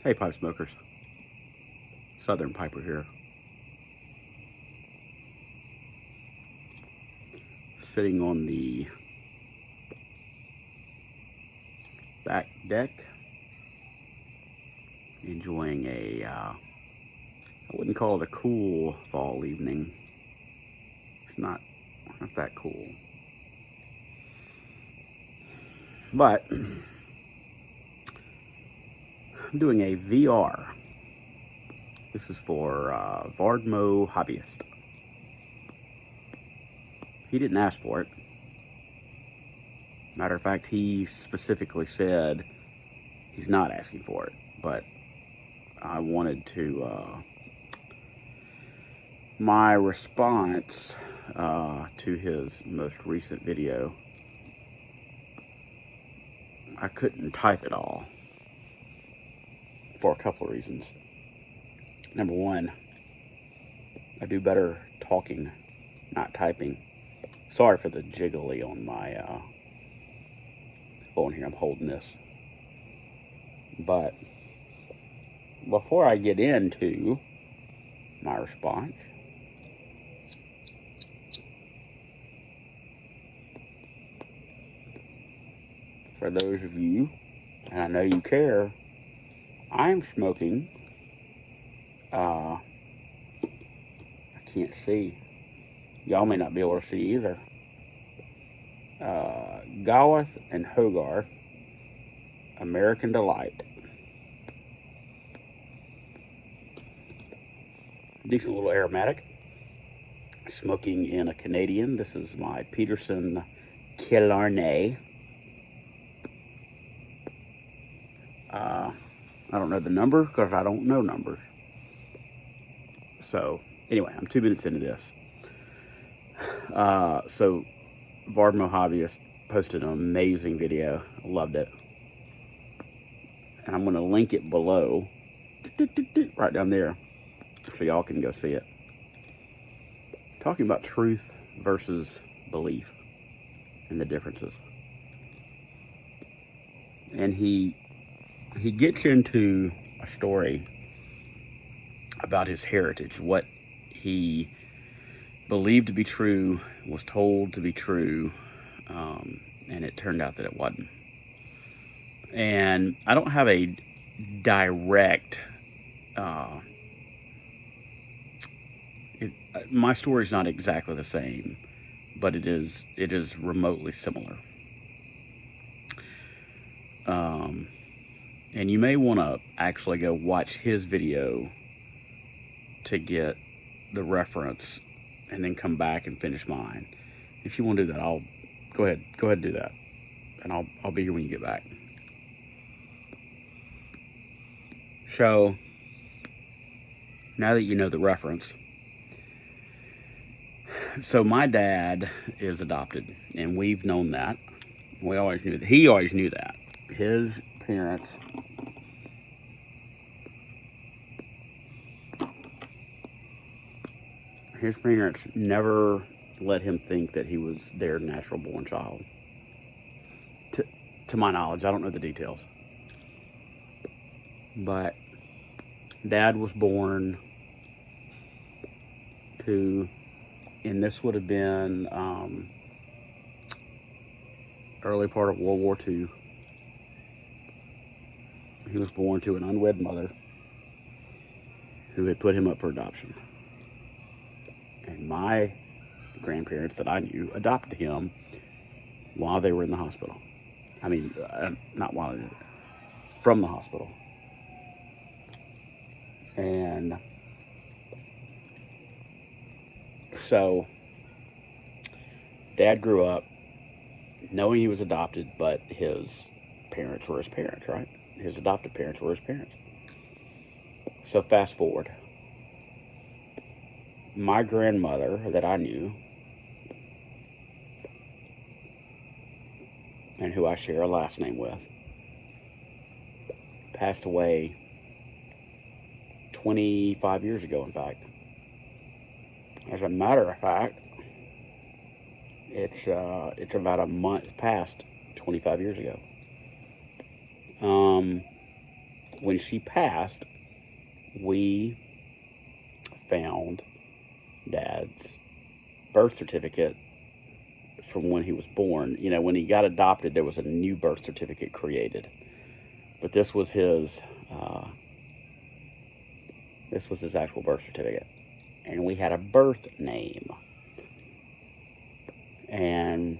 Hey, pipe smokers. Southern Piper here. Sitting on the back deck, enjoying I wouldn't call it a cool fall evening. It's not that cool. But I'm doing a VR. This is for Vardmo Habbyist. He didn't ask for it. Matter of fact, he specifically said he's not asking for it. But I wanted to, my response to his most recent video, I couldn't type it all for a couple of reasons. Number one, I do better talking, not typing. Sorry for the jiggly on my phone here. I'm holding this. But before I get into my response, for those of you, and I know you care, I'm smoking, I can't see. Y'all may not be able to see either. Gawith and Hogarth American Delight. Decent little aromatic. Smoking in a Canadian. This is my Peterson Killarney. I don't know the number because I don't know numbers. So anyway, I'm 2 minutes into this. So Vardmo Habbyist posted an amazing video. I loved it. And I'm going to link it below, right down there, so y'all can go see it. Talking about truth versus belief and the differences. And he gets into a story about his heritage, what he believed to be true, was told to be true, and it turned out that it wasn't. And I don't have a direct, my story's not exactly the same, but it is remotely similar. And you may want to actually go watch his video to get the reference, and then come back and finish mine. If you want to do that, I'll go ahead and do that, and I'll be here when you get back. So now that you know the reference, so my dad is adopted, and we've known that. We always knew that. He always knew that. His parents never let him think that he was their natural born child. To my knowledge, I don't know the details. But Dad was born to, and this would have been early part of World War II. He was born to an unwed mother who had put him up for adoption. And my grandparents that I knew adopted him while they were in the hospital. I mean, not while they were from the hospital. And so Dad grew up knowing he was adopted, but his parents were his parents, right? His adopted parents were his parents. So fast forward. My grandmother that I knew, and who I share a last name with, passed away 25 years ago, in fact. As a matter of fact, it's about a month past 25 years ago. when she passed, we found Dad's birth certificate from when he was born. You know, when he got adopted, there was a new birth certificate created, but this was his actual birth certificate, and we had a birth name, and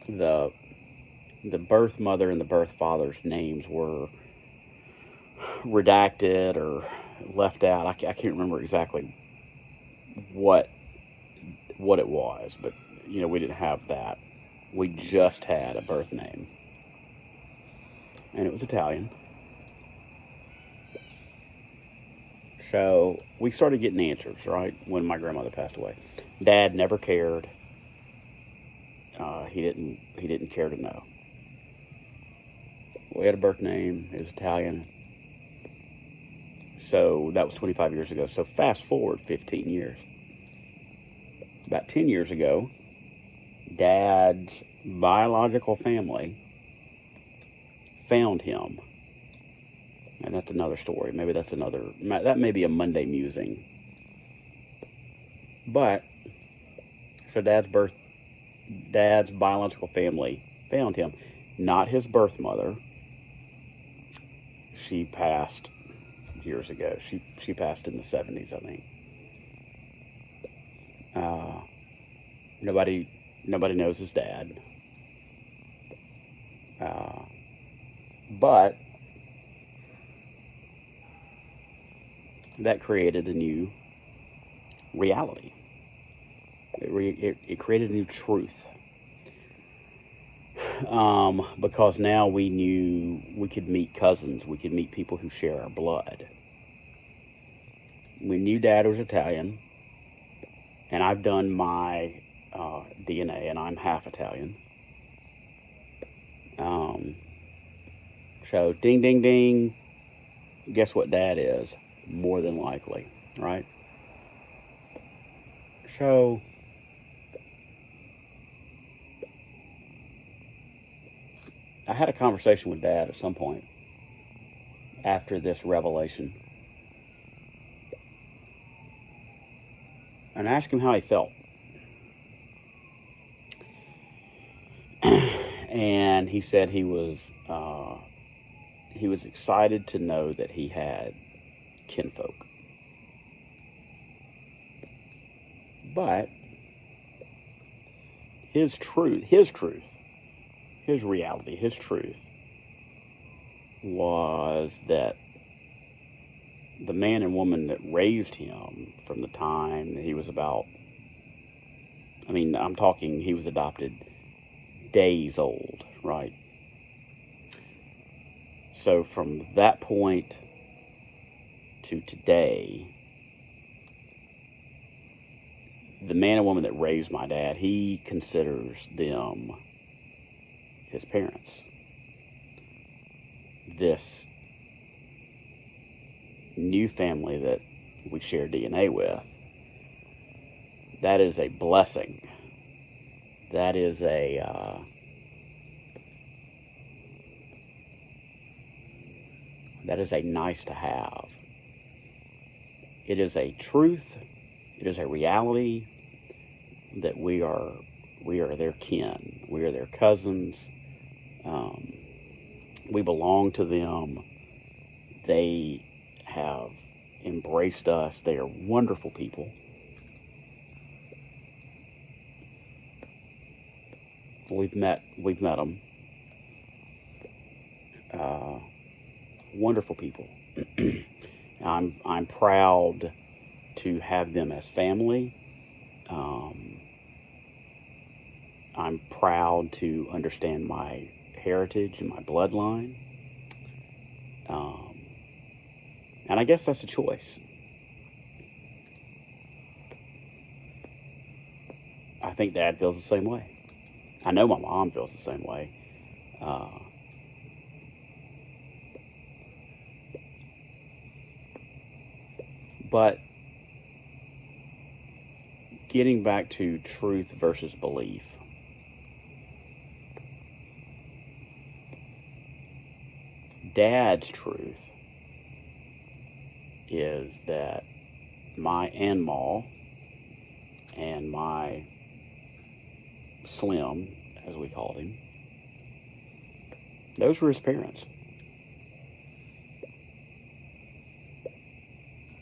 the birth mother and the birth father's names were redacted or left out. I can't remember exactly what it was, but you know, we didn't have that. We just had a birth name, and it was Italian. So we started getting answers, right, when my grandmother passed away. Dad never cared. He didn't care to know. We had a birth name. It was Italian. So that was 25 years ago. So fast forward 15 years. About 10 years ago, Dad's biological family found him. And that's another story. That may be a Monday musing. But, so Dad's biological family found him. Not his birth mother. She passed years ago. She passed in the 70s, I think. Nobody knows his dad. But that created a new reality. It created a new truth. Because now we knew we could meet cousins. We could meet people who share our blood. We knew Dad was Italian. And I've done my DNA, and I'm half Italian. So, ding, ding, ding. Guess what Dad is? More than likely, right? So, I had a conversation with Dad at some point after this revelation, and I asked him how he felt. And he said he was excited to know that he had kinfolk. But his reality, his truth was that the man and woman that raised him from the time that he was about, I'm talking, he was adopted days old, right? So from that point to today, the man and woman that raised my dad, he considers them his parents. This new family that we share DNA with, that is a blessing. That is a nice to have. It is a truth. It is a reality that we are their kin. We are their cousins. We belong to them. They have embraced us. They are wonderful people. We've met them. Wonderful people. I'm proud to have them as family. I'm proud to understand my heritage and my bloodline. And I guess that's a choice. I think Dad feels the same way. I know my mom feels the same way. But getting back to truth versus belief. Dad's truth is that my Anmal and my Slim, as we called him, those were his parents.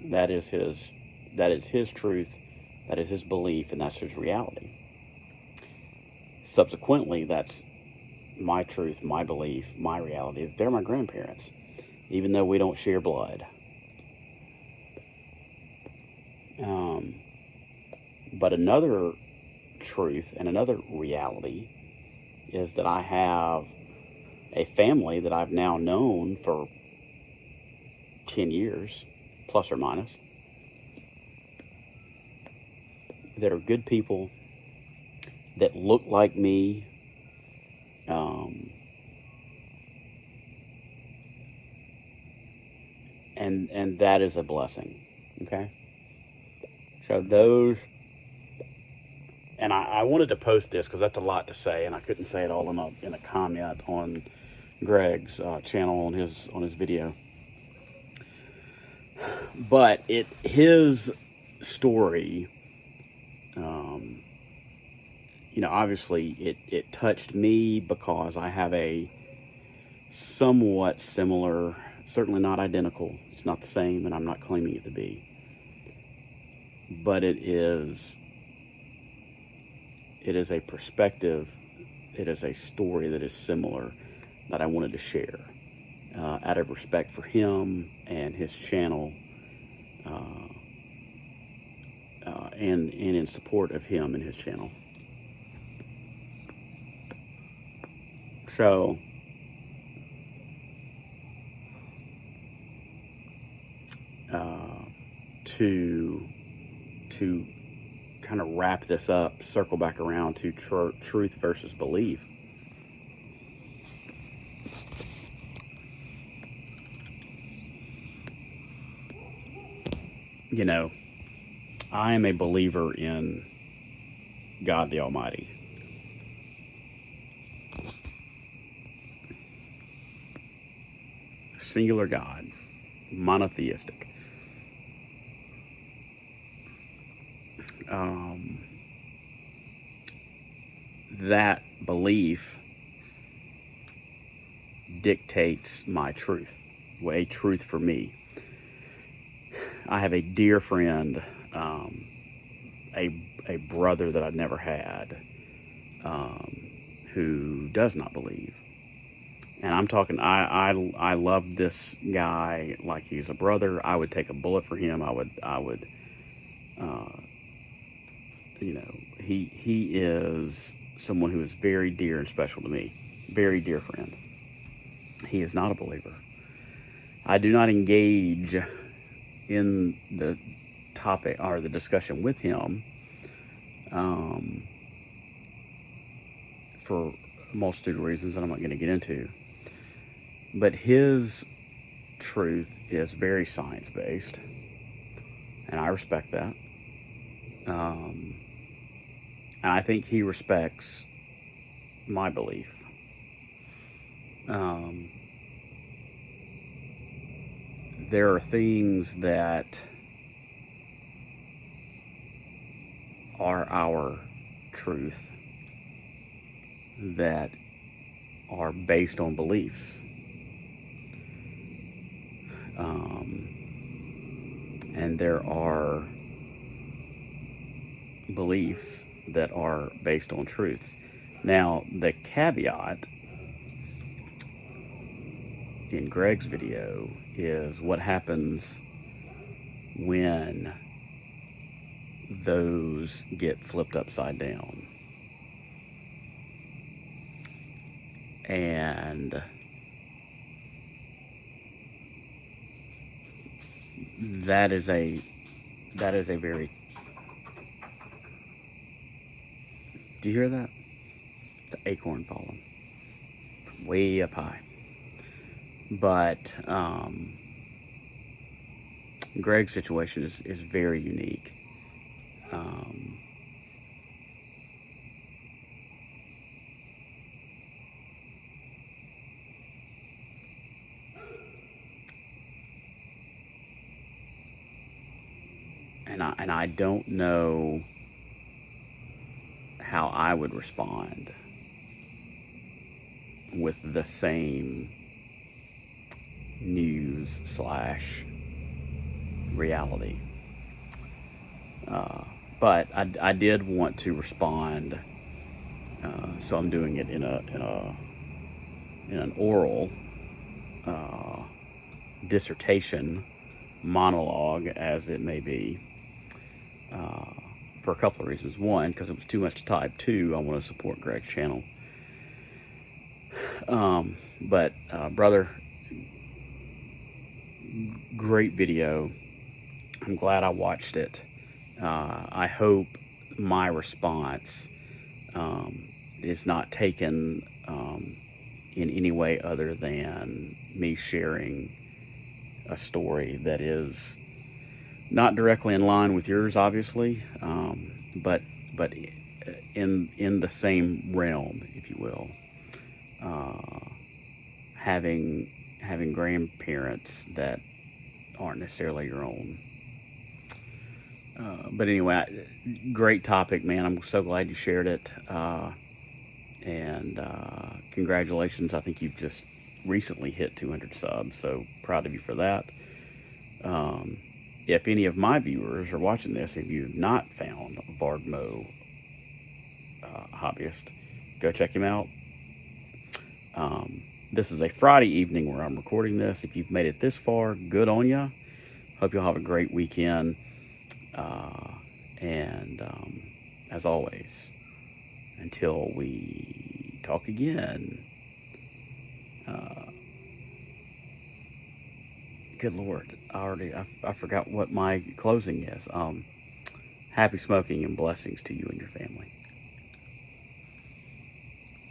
That is his truth, that is his belief, and that's his reality. Subsequently, that's my truth, my belief, my reality. They're my grandparents, even though we don't share blood. But another truth and another reality is that I have a family that I've now known for 10 years, plus or minus, that are good people, that look like me, and that is a blessing. Okay, so those, and I wanted to post this because that's a lot to say, and I couldn't say it all in a comment on Greg's channel on his video. But his story, obviously it touched me because I have a somewhat similar, certainly not identical, it's not the same, and I'm not claiming it to be, but it is a perspective, it is a story that is similar that I wanted to share out of respect for him and his channel, and in support of him and his channel. So, to kind of wrap this up, circle back around to truth versus belief. I am a believer in God the Almighty. Singular God, monotheistic. That belief dictates my truth, a truth for me. I have a dear friend, a brother that I've never had, who does not believe. And I'm talking, I love this guy like he's a brother. I would take a bullet for him. I would, he is someone who is very dear and special to me. Very dear friend. He is not a believer. I do not engage in the topic or the discussion with him for a multitude of reasons that I'm not going to get into. But his truth is very science-based, and I respect that. And I think he respects my belief. There are things that are our truth that are based on beliefs. And there are beliefs that are based on truths. Now, the caveat in Greg's video is what happens when those get flipped upside down. And that is a very, do you hear that? The acorn falling from way up high. But Greg's situation is very unique. I don't know how I would respond with the same news slash reality. But I did want to respond, so I'm doing it in an oral dissertation monologue, as it may be, for a couple of reasons. One, because it was too much to type. Two, I want to support Greg's channel. But brother, great video. I'm glad I watched it. I hope my response is not taken in any way other than me sharing a story that is not directly in line with yours, obviously, but in the same realm, if you will. Having grandparents that aren't necessarily your own. But anyway, great topic, man. I'm so glad you shared it. And congratulations. I think you've just recently hit 200 subs, so proud of you for that. If any of my viewers are watching this, if you've not found Vardmo Habbyist, go check him out. This is a Friday evening where I'm recording this. If you've made it this far, good on ya. Hope you'll have a great weekend. As always, until we talk again, good Lord, I forgot what my closing is. Happy smoking and blessings to you and your family.